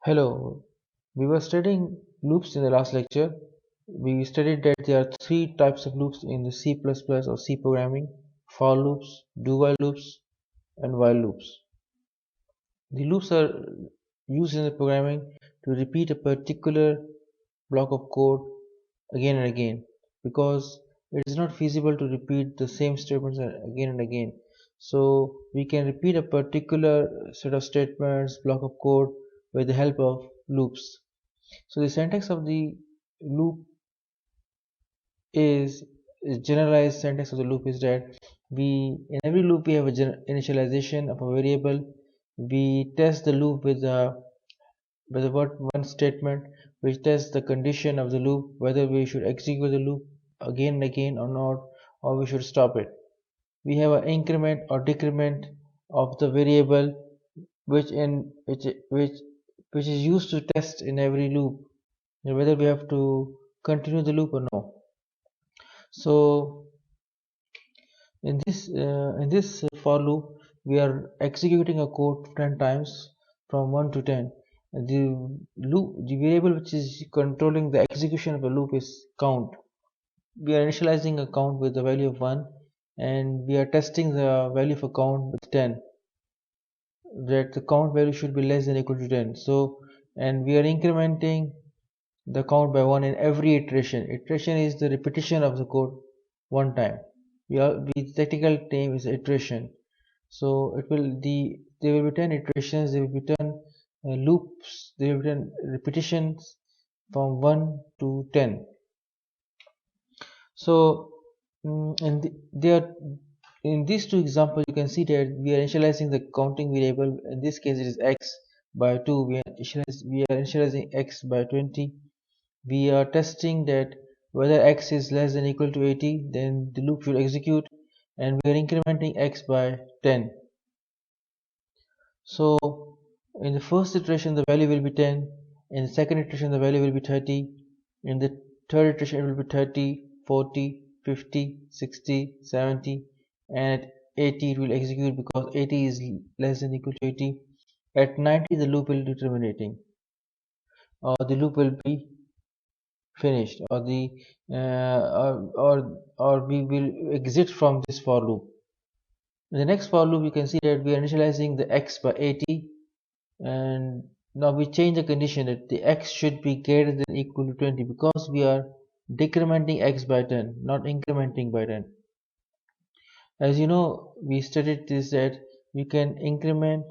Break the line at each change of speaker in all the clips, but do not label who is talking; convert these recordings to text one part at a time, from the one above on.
Hello, we were studying loops in the last lecture. We studied that there are three types of loops in the C++ or C programming: for loops, do-while loops, and while loops. The loops are used in the programming to repeat a particular block of code again and again because it is not feasible to repeat the same statements again and again. So we can repeat a particular set of statements, block of code with the help of loops. So the syntax of the loop is generalized syntax of the loop is that we in every loop we have a initialization of a variable. We test the loop with a one statement which tests the condition of the loop whether we should execute the loop again and again or not, or we should stop it. We have an increment or decrement of the variable which in which is used to test in every loop whether we have to continue the loop or no. So in this for loop we are executing a code 10 times from 1 to 10. The variable which is controlling the execution of the loop is count. We are initializing a count with the value of 1 and we are testing the value of a count with 10, that the count value should be less than or equal to 10. So and we are incrementing the count by 1 in every iteration. Iteration is the repetition of the code one time. The technical name is iteration. So there will be 10 iterations, there will be 10 loops, there will be 10 repetitions from 1 to 10. So in these two examples you can see that we are initializing the counting variable. In this case it is x by 2. We are initializing x by 20. We are testing that whether x is less than or equal to 80, then the loop should execute, and we are incrementing x by 10. So in the first iteration the value will be 10, in the second iteration the value will be 30, in the third iteration it will be 30, 40, 50, 60, 70, and at 80 it will execute because 80 is less than or equal to 80. At 90 the loop will be terminating, or the loop will be finished, or the or we will exit from this for loop. In the next for loop you can see that we are initializing the x by 80, and now we change the condition that the x should be greater than or equal to 20 because we are decrementing x by 10, not incrementing by 10. As you know, we studied this that we can increment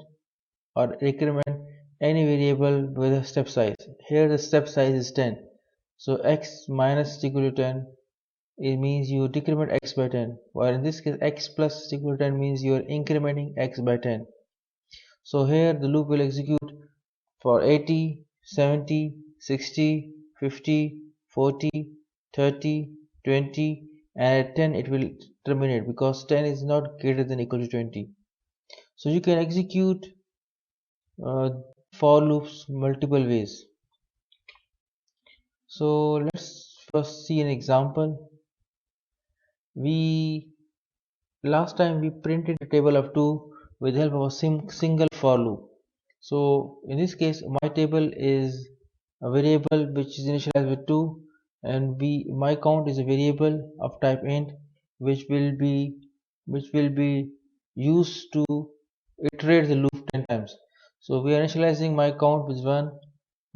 or decrement any variable with a step size. Here the step size is 10. So x minus is equal to 10, it means you decrement x by 10, while in this case x plus is equal to 10 means you are incrementing x by 10. So here the loop will execute for 80, 70, 60, 50, 40, 30, 20, and at 10 it will terminate because 10 is not greater than or equal to 20. So you can execute uh, for loops multiple ways. So let's first see an example. We Last time we printed a table of 2 with the help of a single for loop. So in this case my table is a variable which is initialized with 2, and my count is a variable of type int which will be used to iterate the loop 10 times. So we are initializing my count with 1,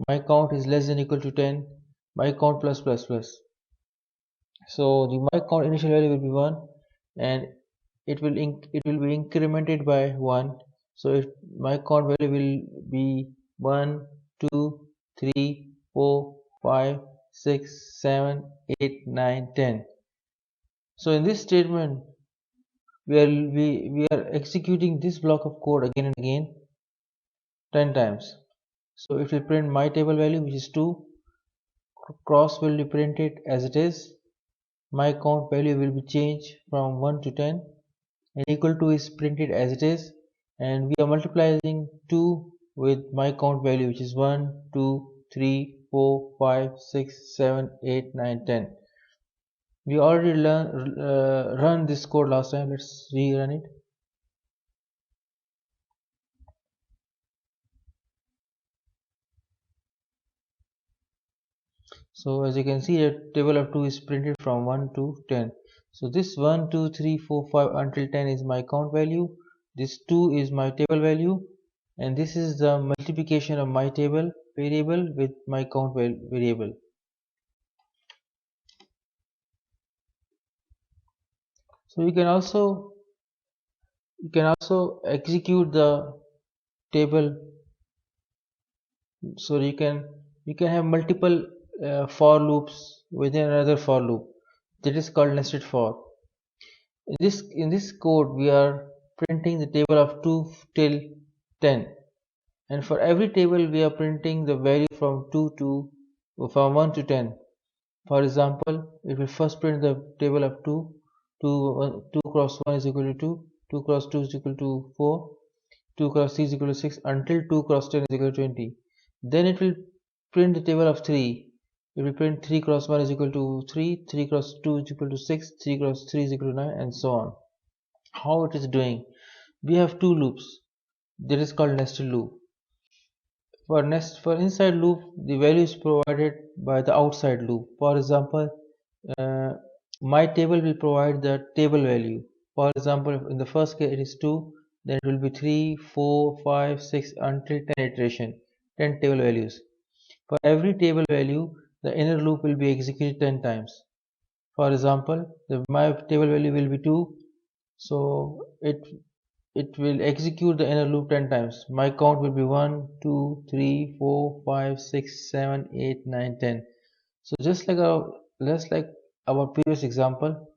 my count is less than or equal to 10, my count plus plus plus. So the my count initial value will be 1, and it will be incremented by 1. So if my count value will be 1, 2, 3, 4, 5, 6, 7, 8, 9, 10. So in this statement we are executing this block of code again and again 10 times. So it will print my table value which is 2, cross will be printed as it is, my count value will be changed from 1 to 10, and equal to is printed as it is, and we are multiplying 2 with my count value which is 1, 2, 3, 4, 5, 6, 7, 8, 9, 10. We already run this code last time. Let's rerun it. So as you can see, the table of 2 is printed from 1 to 10. So this 1, 2, 3, 4, 5 until 10 is my count value. This 2 is my table value, and this is the multiplication of my table variable with my count variable. So you can also execute the table. So you can have multiple for loops within another for loop. That is called nested for. In this code we are printing the table of 2 till 10, and for every table we are printing the value from 1 to 10. For example, it will first print the table of 2. 2 cross 1 is equal to 2, 2 cross 2 is equal to 4, 2 cross 3 is equal to 6, until 2 cross 10 is equal to 20. Then it will print the table of 3. It will print 3 cross 1 is equal to 3, 3 cross 2 is equal to 6, 3 cross 3 is equal to 9, and so on. How it is doing? We have two loops. That is called nested loop. For inside loop, the value is provided by the outside loop. For example, uh, my table will provide the table value. For example, in the first case it is 2, then it will be 3, 4, 5, 6 until 10 iteration, 10 table values. For every table value, the inner loop will be executed 10 times. For example, my table value will be 2, so it will execute the inner loop 10 times. My count will be 1, 2, 3, 4, 5, 6, 7, 8, 9, 10. So just like our previous example,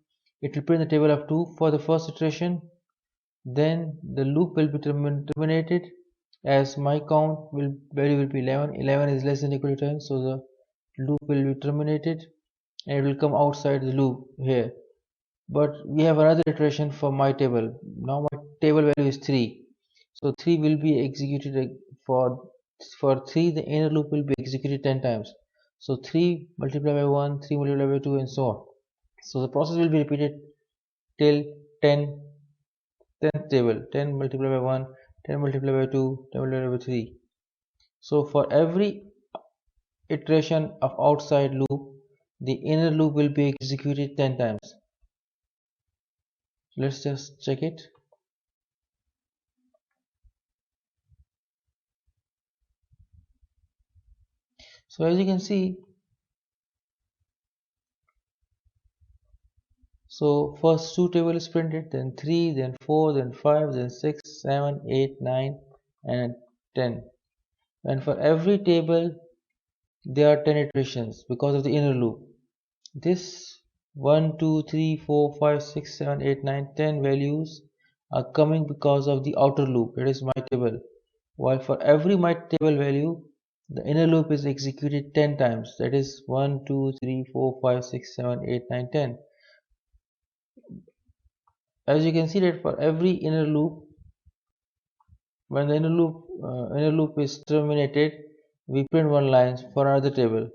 it will print the table of 2 for the first iteration. Then the loop will be terminated as my count value will be 11. 11 is less than or equal to 10, so the loop will be terminated and it will come outside the loop here. But we have another iteration for my table. Now my table value is 3, so 3 will be executed for 3. The inner loop will be executed 10 times, so 3 multiplied by 1, 3 multiplied by 2, and so on. So the process will be repeated till 10 10th table. 10 multiplied by 1, 10 multiplied by 2, 10 multiplied by 3. So for every iteration of outside loop, the inner loop will be executed 10 times. Let's just check it. So as you can see, so first two table is printed, then 3, then 4, then 5, then 6, 7, 8, 9, and 10. And for every table there are 10 iterations because of the inner loop. This 1, 2, 3, 4, 5, 6, 7, 8, 9, 10 values are coming because of the outer loop, that is my table. While for every my table value, the inner loop is executed 10 times, that is 1, 2, 3, 4, 5, 6, 7, 8, 9, 10. As you can see that for every inner loop, when the inner loop is terminated, we print one line for another table.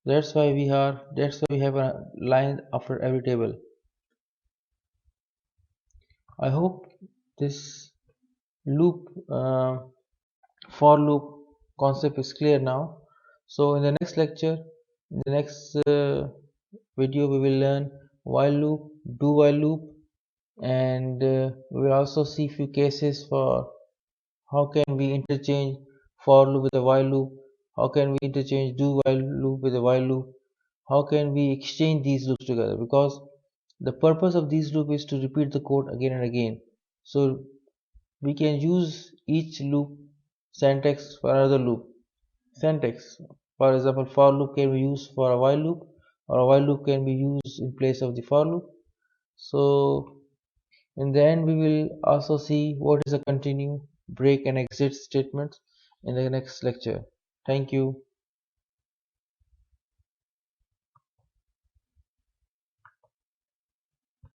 That's why we have a line after every table. I hope this loop for loop concept is clear now. So in the next lecture, in the next video, we will learn while loop, do while loop, and we will also see few cases for how can we interchange for loop with a while loop, how can we interchange do while loop with a while loop, how can we exchange these loops together, because the purpose of these loop is to repeat the code again and again. So we can use each loop syntax for another loop syntax. For example, for loop can be used for a while loop, or a while loop can be used in place of the for loop. So in the end, we will also see what is a continue, break, and exit statements in the next lecture. Thank you.